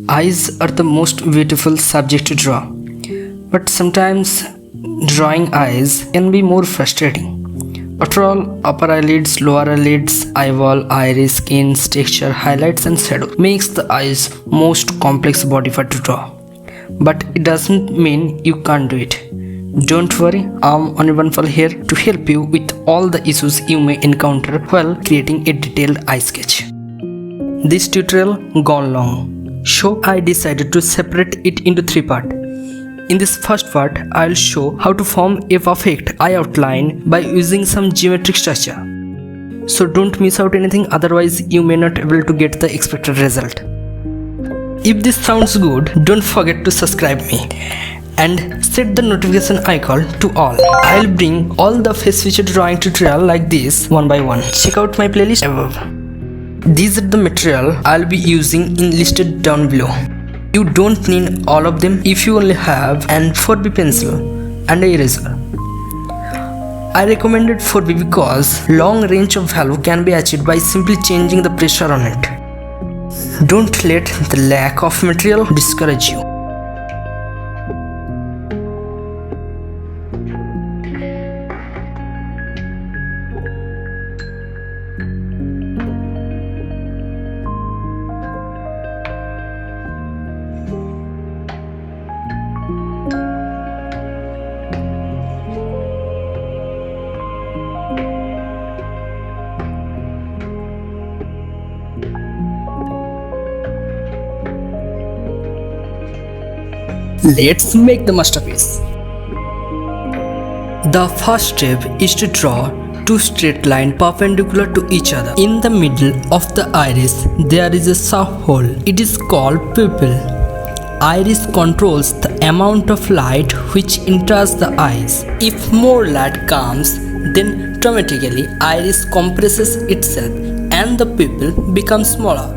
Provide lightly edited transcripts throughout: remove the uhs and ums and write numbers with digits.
Eyes are the most beautiful subject to draw, but sometimes drawing eyes can be more frustrating. After all, upper eyelids, lower eyelids, eyeball, iris, skin, texture, highlights and shadow makes the eyes most complex body part to draw. But it doesn't mean you can't do it. Don't worry, I'm Anirban here to help you with all the issues you may encounter while creating a detailed eye sketch. This tutorial gone long, so I decided to separate it into three parts. In this first part, I'll show how to form a perfect eye outline by using some geometric structure. So don't miss out anything, otherwise you may not be able to get the expected result. If this sounds good, don't forget to subscribe me and set the notification icon to all. I'll bring all the face feature drawing tutorial like this one by one. Check out my playlist above. These are the material I'll be using in listed down below. You don't need all of them if you only have an 4B pencil and a eraser. I recommended 4B because long range of value can be achieved by simply changing the pressure on it. Don't let the lack of material discourage you. Let's make the masterpiece. The first step is to draw two straight lines perpendicular to each other. In the middle of the iris, there is a soft hole. It is called pupil. Iris controls the amount of light which enters the eyes. If more light comes, then automatically iris compresses itself and the pupil becomes smaller.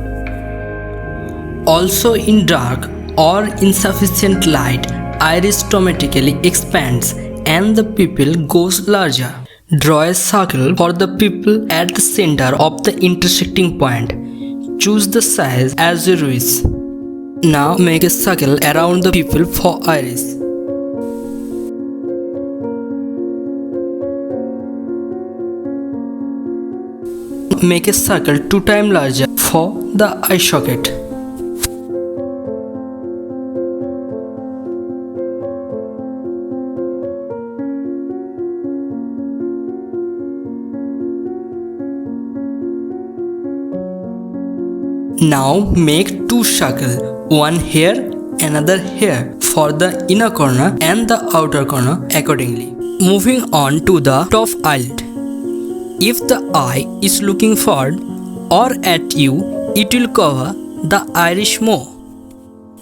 Also in dark or insufficient light, iris automatically expands and the pupil goes larger. Draw a circle for the pupil at the center of the intersecting point. Choose the size as you wish. Now make a circle around the pupil for iris. Make a circle 2 times larger for the eye socket. Now make two circles, one here, another here for the inner corner and the outer corner accordingly. Moving on to the top eyelid. If the eye is looking forward or at you, it will cover the iris more.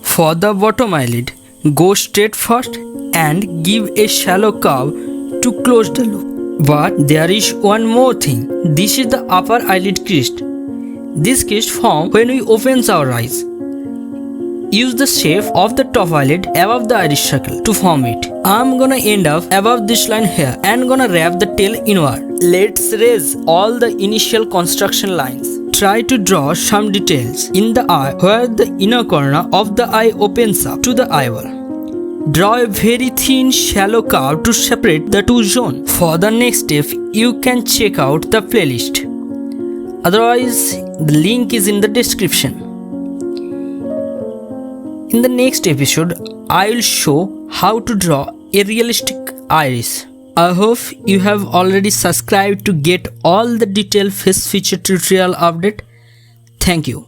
For the bottom eyelid, go straight first and give a shallow curve to close the loop. But there is one more thing. This is the upper eyelid crest. This crest forms when we open our eyes. Use the shape of the top eyelid above the iris circle to form it. I'm gonna end up above this line here and gonna wrap the tail inward. Let's erase all the initial construction lines. Try to draw some details in the eye where the inner corner of the eye opens up to the eyeball. Draw a very thin shallow curve to separate the two zones. For the next step, you can check out the playlist. Otherwise, the link is in the description. In the next episode, I will show how to draw a realistic iris. I hope you have already subscribed to get all the detailed face feature tutorial update. Thank you.